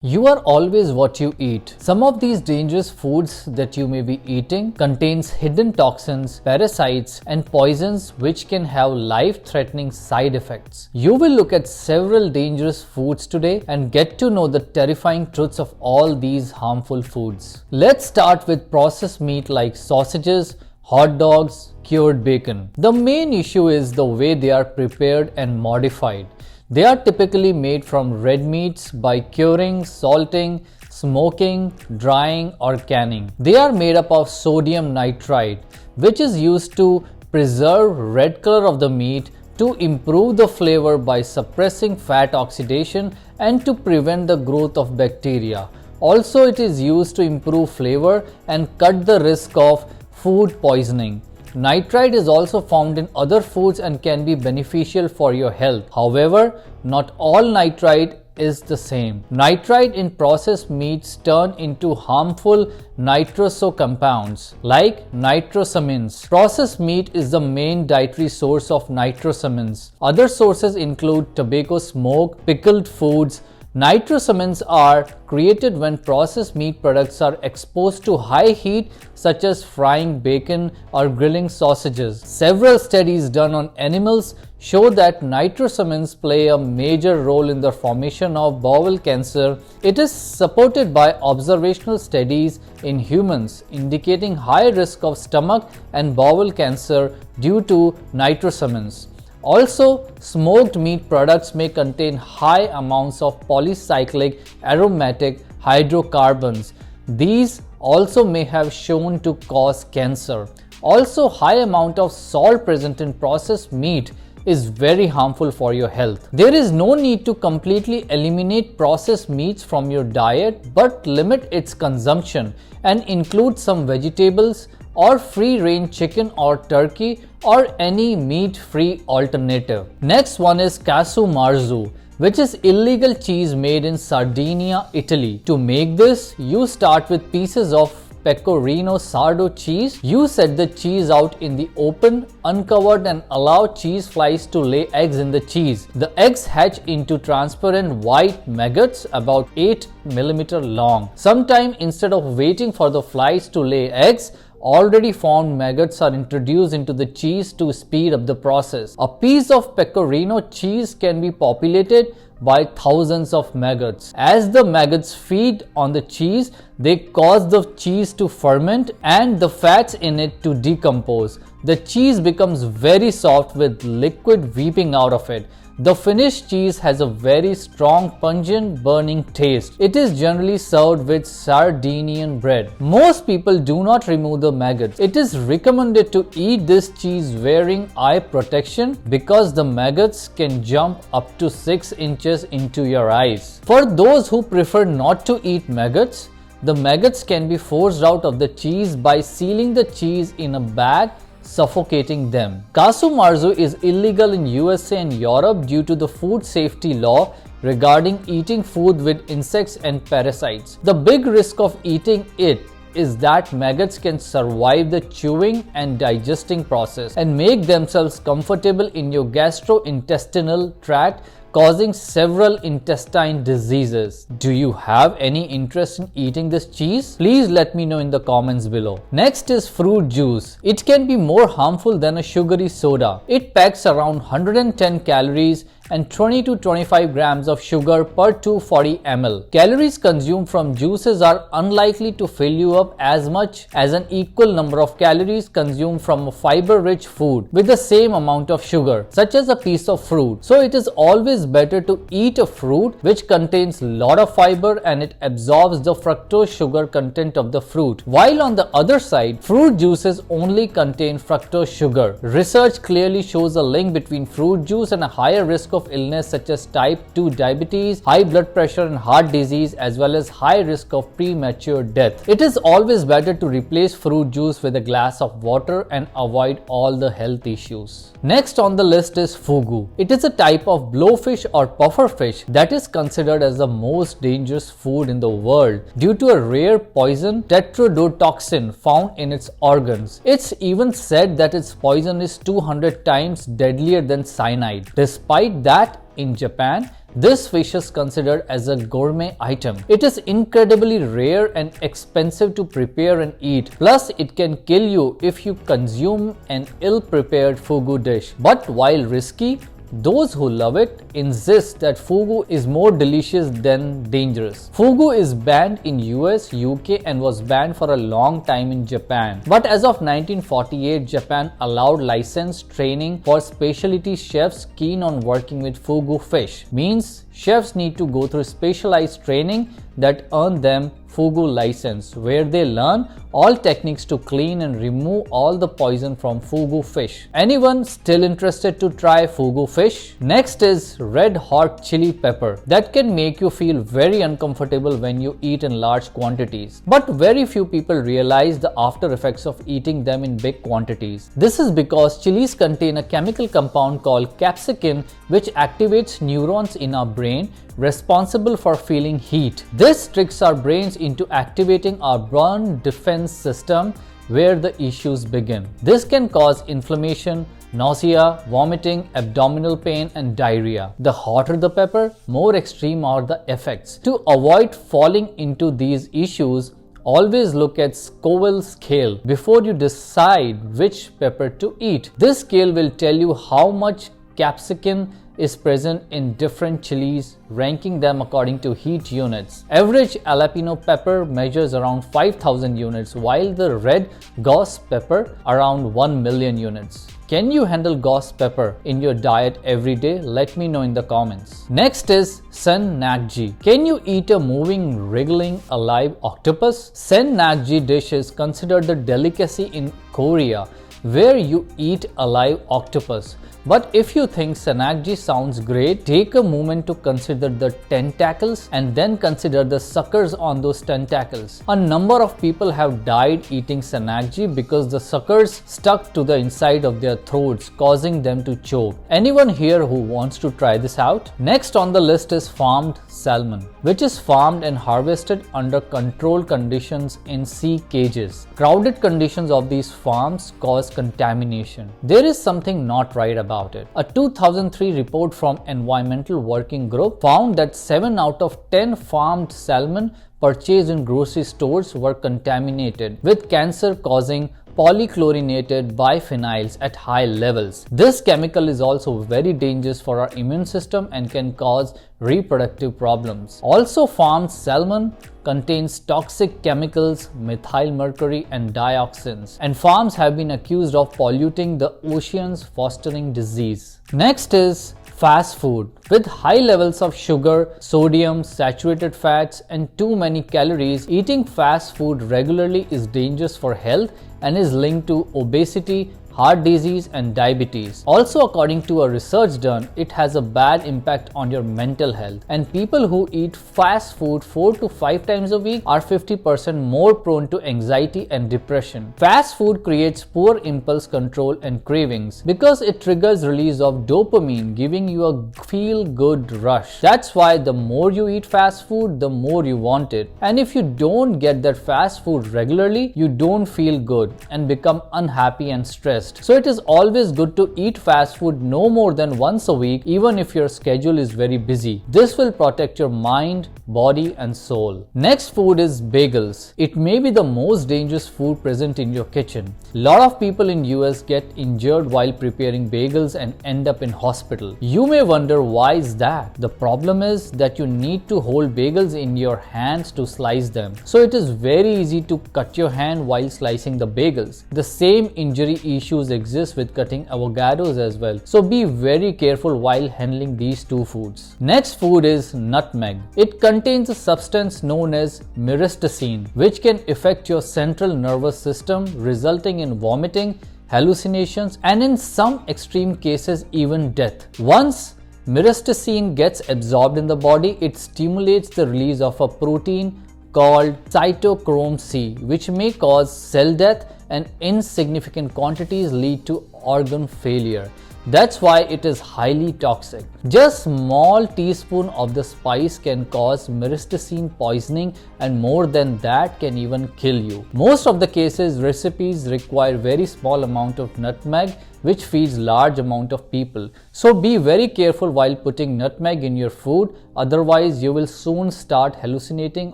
You are always what you eat. Some of these dangerous foods that you may be eating contains hidden toxins, parasites and poisons which can have life-threatening side effects. You will look at several dangerous foods today and get to know the terrifying truths of all these harmful foods. Let's start with processed meat like sausages, hot dogs, cured bacon. The main issue is the way they are prepared and modified. They are typically made from red meats by curing, salting, smoking, drying or canning. They are made up of sodium nitrite, which is used to preserve red color of the meat, to improve the flavor by suppressing fat oxidation and to prevent the growth of bacteria. Also, it is used to improve flavor and cut the risk of food poisoning. Nitrite is also found in other foods and can be beneficial for your health. However, not all nitrite is the same. Nitrite in processed meats turn into harmful nitroso compounds like nitrosamines. Processed meat is the main dietary source of nitrosamines. Other sources include tobacco smoke, pickled foods. Nitrosamines are created when processed meat products are exposed to high heat, such as frying bacon or grilling sausages. Several studies done on animals show that nitrosamines play a major role in the formation of bowel cancer. It is supported by observational studies in humans indicating high risk of stomach and bowel cancer due to nitrosamines. Also, smoked meat products may contain high amounts of polycyclic aromatic hydrocarbons. These also may have shown to cause cancer. Also, high amount of salt present in processed meat is very harmful for your health. There is no need to completely eliminate processed meats from your diet, but limit its consumption and include some vegetables or free-range chicken or turkey or any meat-free alternative. Next one is casu marzu, which is illegal cheese made in Sardinia, Italy. To make this, you start with pieces of pecorino sardo cheese. You set the cheese out in the open, uncovered and allow cheese flies to lay eggs in the cheese. The eggs hatch into transparent white maggots about 8 mm long. Sometimes instead of waiting for the flies to lay eggs, already formed maggots are introduced into the cheese to speed up the process. A piece of pecorino cheese can be populated by thousands of maggots. As the maggots feed on the cheese, they cause the cheese to ferment and the fats in it to decompose. The cheese becomes very soft with liquid weeping out of it. The finished cheese has a very strong, pungent, burning taste. It is generally served with Sardinian bread. Most people do not remove the maggots. It is recommended to eat this cheese wearing eye protection because the maggots can jump up to 6 inches into your eyes. For those who prefer not to eat maggots, the maggots can be forced out of the cheese by sealing the cheese in a bag, suffocating them. Casu marzu is illegal in USA and Europe due to the food safety law regarding eating food with insects and parasites. The big risk of eating it is that maggots can survive the chewing and digesting process and make themselves comfortable in your gastrointestinal tract, causing several intestine diseases. Do you have any interest in eating this cheese? Please let me know in the comments below. Next is fruit juice. It can be more harmful than a sugary soda. It packs around 110 calories and 20 to 25 grams of sugar per 240 ml. Calories consumed from juices are unlikely to fill you up as much as an equal number of calories consumed from a fiber-rich food with the same amount of sugar, such as a piece of fruit. So it is always better to eat a fruit which contains a lot of fiber and it absorbs the fructose sugar content of the fruit. While on the other side, fruit juices only contain fructose sugar. Research clearly shows a link between fruit juice and a higher risk of illness such as type 2 diabetes, high blood pressure and heart disease, as well as high risk of premature death. It is always better to replace fruit juice with a glass of water and avoid all the health issues. Next on the list is fugu. It is a type of blowfish or pufferfish that is considered as the most dangerous food in the world due to a rare poison tetrodotoxin found in its organs. It's even said that its poison is 200 times deadlier than cyanide. Despite that, in Japan, this fish is considered as a gourmet item. It is incredibly rare and expensive to prepare and eat. Plus, it can kill you if you consume an ill-prepared fugu dish. But while risky, those who love it insist that fugu is more delicious than dangerous. Fugu is banned in US, UK and was banned for a long time in Japan. But as of 1948, Japan allowed licensed training for specialty chefs keen on working with fugu fish. Means chefs need to go through specialized training that earn them fugu license, where they learn all techniques to clean and remove all the poison from fugu fish. Anyone still interested to try fugu fish? Next is red hot chili pepper. That can make you feel very uncomfortable when you eat in large quantities. But very few people realize the after effects of eating them in big quantities. This is because chilies contain a chemical compound called capsaicin, which activates neurons in our brain responsible for feeling heat. This tricks our brains into activating our burn defense system, where the issues begin. This can cause inflammation, nausea, vomiting, abdominal pain and diarrhea. The hotter the pepper, more extreme are the effects. To avoid falling into these issues, always look at Scoville scale before you decide which pepper to eat. This scale will tell you how much capsaicin is present in different chilies, ranking them according to heat units. Average jalapeno pepper measures around 5,000 units, while the red ghost pepper around 1 million units. Can you handle ghost pepper in your diet every day? Let me know in the comments. Next is Sanakji. Can you eat a moving, wriggling, alive octopus? Sanakji dish is considered the delicacy in Korea, where you eat alive octopus. But if you think Sanakji sounds great, take a moment to consider the tentacles and then consider the suckers on those tentacles. A number of people have died eating Sanakji because the suckers stuck to the inside of their throats, causing them to choke. Anyone here who wants to try this out? Next on the list is farmed salmon, which is farmed and harvested under controlled conditions in sea cages. Crowded conditions of these farms cause contamination. There is something not right about it. A 2003 report from Environmental Working Group found that 7 out of 10 farmed salmon purchased in grocery stores were contaminated with cancer-causing polychlorinated biphenyls at high levels. This chemical is also very dangerous for our immune system and can cause reproductive problems. Also, farmed salmon contains toxic chemicals, methyl mercury and dioxins, and farms have been accused of polluting the oceans, fostering disease. Next is fast food. With high levels of sugar, sodium, saturated fats and too many calories, eating fast food regularly is dangerous for health and is linked to obesity, heart disease and diabetes. Also, according to a research done, it has a bad impact on your mental health, and people who eat fast food 4 to 5 times a week are 50% more prone to anxiety and depression. Fast food creates poor impulse control and cravings because it triggers release of dopamine, giving you a feel-good rush. That's why the more you eat fast food, the more you want it. And if you don't get that fast food regularly, you don't feel good and become unhappy and stressed. So it is always good to eat fast food no more than once a week, even if your schedule is very busy. This will protect your mind, body and soul. Next food is bagels. It may be the most dangerous food present in your kitchen. A lot of people in US get injured while preparing bagels and end up in hospital. You may wonder why is that? The problem is that you need to hold bagels in your hands to slice them. So it is very easy to cut your hand while slicing the bagels. The same injury issues exist with cutting avocados as well. So be very careful while handling these two foods. Next food is nutmeg. It contains a substance known as myristicin, which can affect your central nervous system, resulting in vomiting, hallucinations, and in some extreme cases even death. Once myristicin gets absorbed in the body, it stimulates the release of a protein called cytochrome C, which may cause cell death, and insignificant quantities lead to organ failure. That's why it is highly toxic. Just small teaspoon of the spice can cause myristicin poisoning, and more than that can even kill you. Most of the cases, recipes require very small amount of nutmeg, which feeds large amount of people. So be very careful while putting nutmeg in your food, otherwise you will soon start hallucinating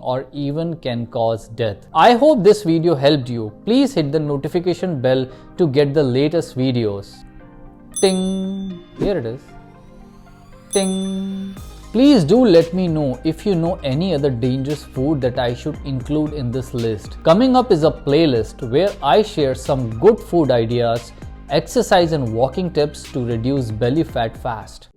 or even can cause death. I hope this video helped you. Please hit the notification bell to get the latest videos. Ting! Here it is. Ting! Please do let me know if you know any other dangerous food that I should include in this list. Coming up is a playlist where I share some good food ideas, exercise and walking tips to reduce belly fat fast.